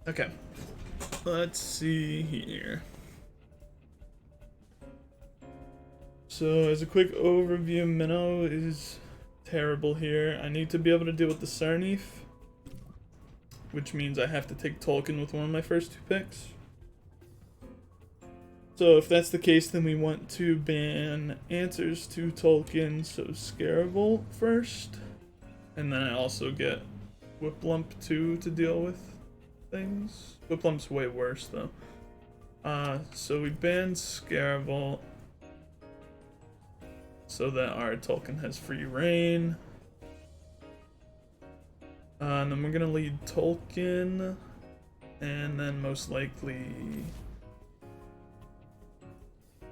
Okay. Let's see here. So, as a quick overview, Minnow is terrible here. I need to be able to deal with the Sarneef, which means I have to take Tolkien with one of my first 2 picks. So if that's the case, then we want to ban answers to Tolkien, so Scarable first. And then I also get Whiplump 2 to deal with things. Whiplump's way worse though. So we ban Scarable so that our Tolkien has free reign. And then we're gonna lead Tolkien, and then most likely...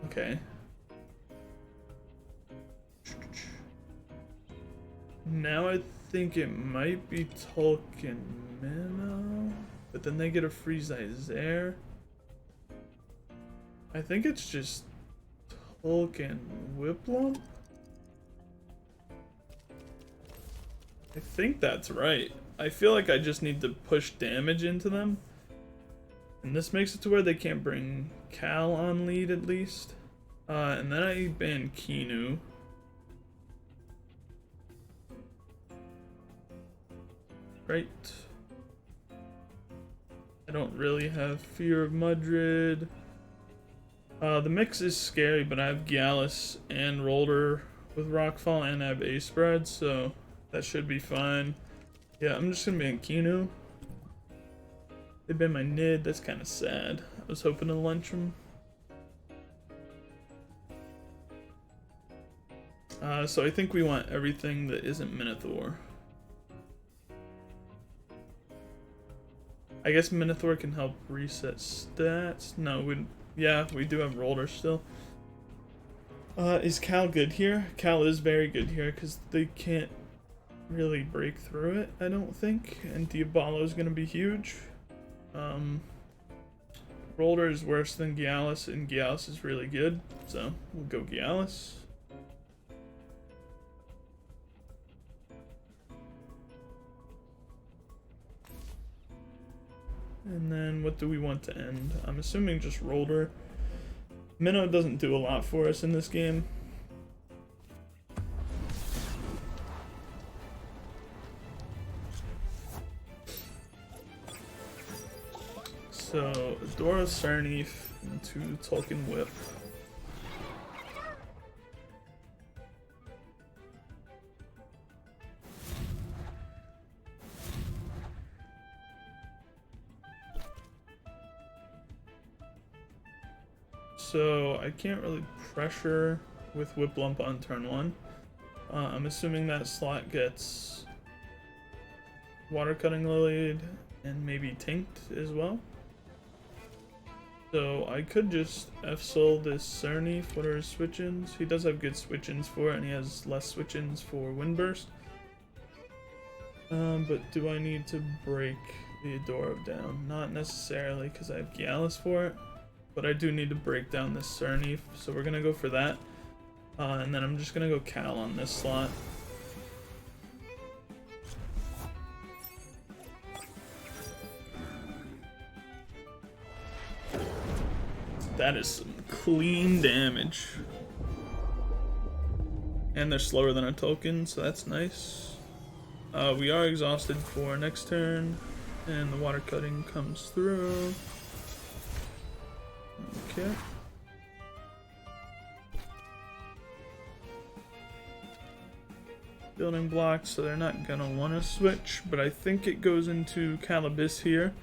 Okay. Now I think it might be Tolkien Minnow, but then they get a free Zaire. I think it's just Tolkien Whiplump. I think that's right. I feel like I just need to push damage into them. And this makes it to where they can't bring Cal on lead at least. And then I ban Keenu. Right. I don't really have Fear of Mudrid. The mix is scary, but I have Gallus and Rolder with Rockfall, and I have A spread, so that should be fine. Yeah, I'm just gonna ban Keenu. They banned my Nid, that's kind of sad. I was hoping to lunch him. So I think we want everything that isn't Minotaur. I guess Minotaur can help reset stats. No, we do have Roller still. Is Cal good here? Cal is very good here because they can't really break through it, I don't think. And Diabolo is going to be huge. Roller is worse than Gallus, and Gallus is really good, so we'll go Gallus. And then what do we want to end? I'm assuming just Roller. Minnow doesn't do a lot for us in this game. So, Dora Sarneef into Tolkien Whip. So, I can't really pressure with Whiplump on turn 1. I'm assuming that slot gets Watercutting Lilied and maybe Tinct as well. So I could just F-Soul this Sarneef. What are his switch-ins? He does have good switch-ins for it, and he has less switch-ins for Windburst. But do I need to break the Adora down? Not necessarily, because I have Gallus for it. But I do need to break down this Sarneef, so we're gonna go for that. And then I'm just gonna go Cal on this slot. That is some clean damage. And they're slower than a token, so that's nice. We are exhausted for next turn, and the water cutting comes through. Okay. Building blocks, so they're not gonna want to switch, but I think it goes into Calabyss here.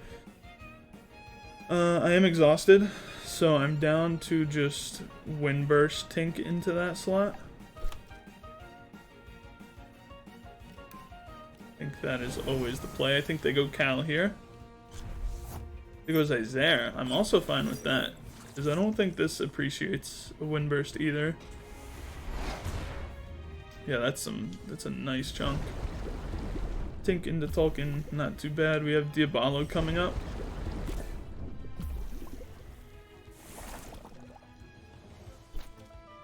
I am exhausted, so I'm down to just Windburst Tink into that slot. I think that is always the play. I think they go Cal here. It goes Isaiah. I'm also fine with that, because I don't think this appreciates a Windburst either. Yeah, that's a nice chunk. Tink into Tolkien, not too bad. We have Diabolo coming up.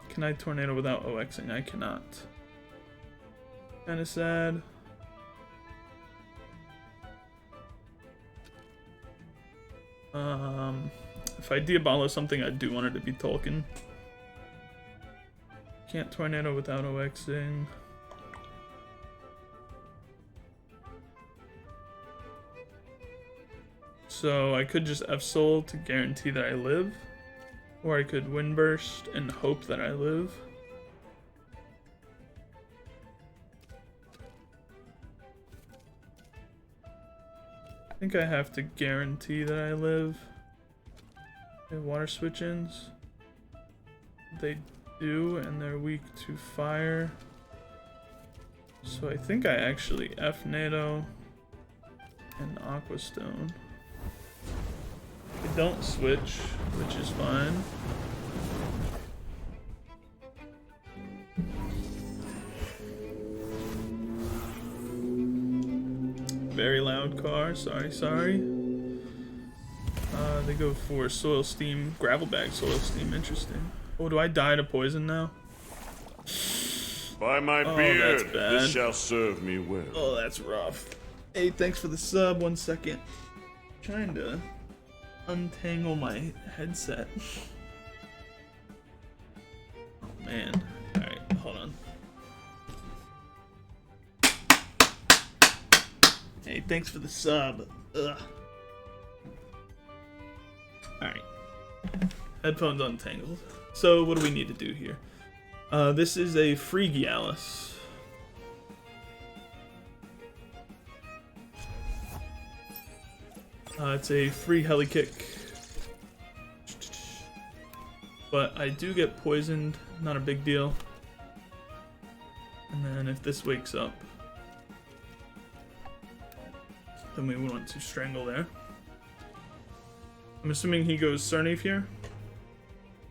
Can I Tornado without OXing? I cannot. Kinda sad. If I Diabolo something, I do want it to be Tolkien. Can't Tornado without OXing. So I could just F-Soul to guarantee that I live. Or I could Windburst and hope that I live. I think I have to guarantee that I live. Okay, water switch-ins. They do, and they're weak to fire. So I think I actually F-NATO and Aquastone. I don't switch, which is fine. Very loud car, sorry. They go for Soil Steam, Gravel Bag Soil Steam, interesting. Oh, do I die to poison now? By my beard, this shall serve me well. Oh, that's rough. Hey, thanks for the sub, 1 second. Trying to untangle my headset. Oh man. Alright, hold on. Hey, thanks for the sub. Ugh. Alright. Headphones untangled. So, what do we need to do here? This is a free Gialis. It's a free heli kick. But I do get poisoned, not a big deal. And then if this wakes up, then we want to strangle there. I'm assuming he goes Cernief here.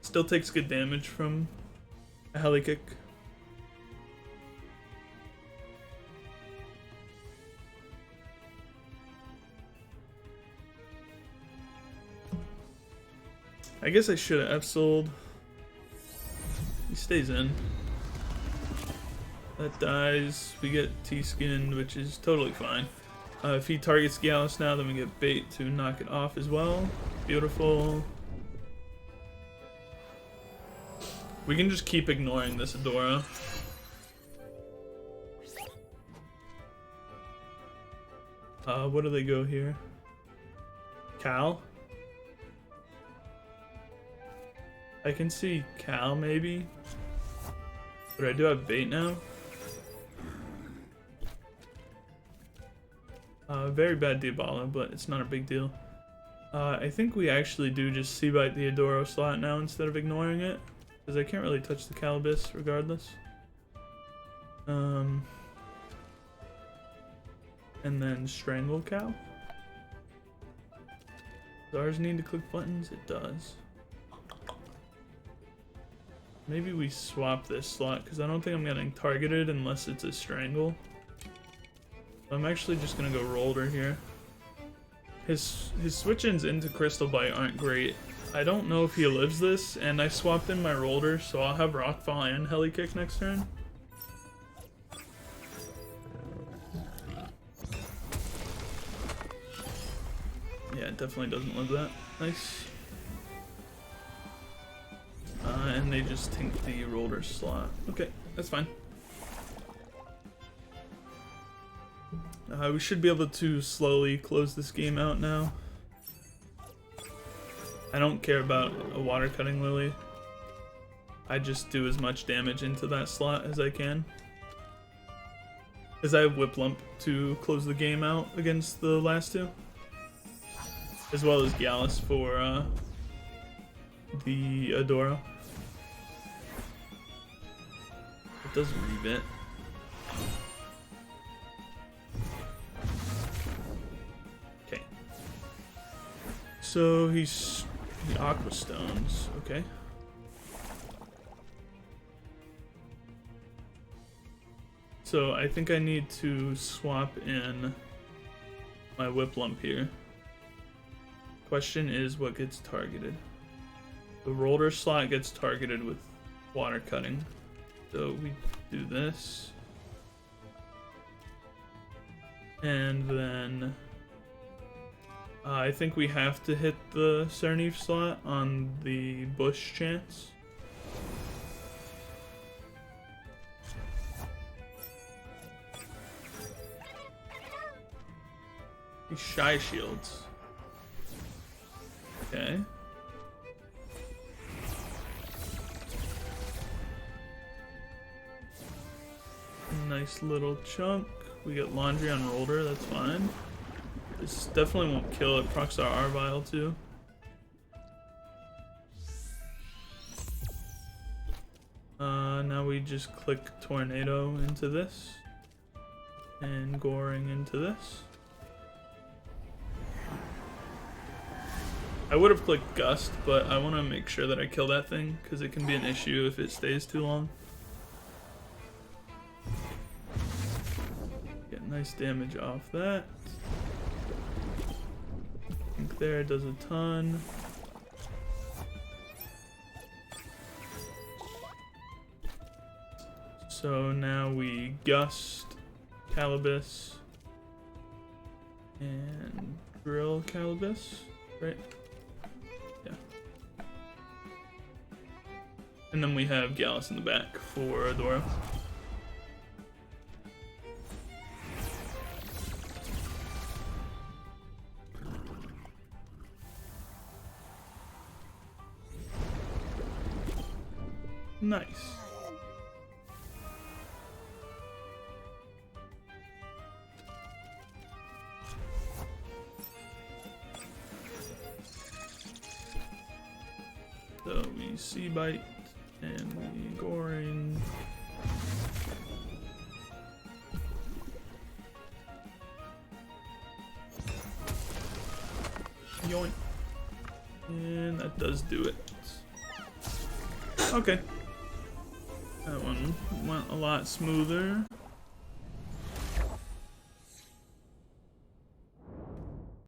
Still takes good damage from a heli kick. I guess I should have F-sold. He stays in. That dies. We get T-skinned, which is totally fine. If he targets Gialis now, then we get bait to knock it off as well. Beautiful. We can just keep ignoring this Adora. What do they go here? Cal? I can see Cal maybe. But I do have bait now. Very bad Diabolo, but it's not a big deal. I think we actually do just C-bite the Adoro slot now instead of ignoring it. Because I can't really touch the Calibus regardless. And then Strangle Cal. Does ours need to click buttons? It does. Maybe we swap this slot, because I don't think I'm getting targeted unless it's a Strangle. I'm actually just gonna go Rolder here. His switch-ins into Crystal Bite aren't great. I don't know if he lives this, and I swapped in my Rolder, so I'll have Rockfall and Heli Kick next turn. Yeah, it definitely doesn't live that. Nice. And they just tink the Rolder slot. Okay, that's fine. We should be able to slowly close this game out now. I don't care about a Water Cutting Lily. I just do as much damage into that slot as I can. Because I have Whip Lump to close the game out against the last two. As well as Gialis for the Adoro. It does rebit. Okay. So he's the Aqua Stones, okay. So I think I need to swap in my Whip Lump here. Question is what gets targeted. The Rolder slot gets targeted with Water Cutting. So we do this. And then I think we have to hit the Cernif slot on the bush chance. These shy shields. Okay. Nice little chunk. We get laundry on Rolder, that's fine. This definitely won't kill it. Procs our Arvile too. Now we just click Tornado into this. And Goring into this. I would have clicked Gust, but I want to make sure that I kill that thing, because it can be an issue if it stays too long. Get nice damage off that. I think there does a ton. So now we Gust, Calibus, and Drill Calibus, right? Yeah. And then we have Gallus in the back for Adora. Nice. So we C-Bite and we Goring. Yoink. And that does do it. Okay. That one went a lot smoother.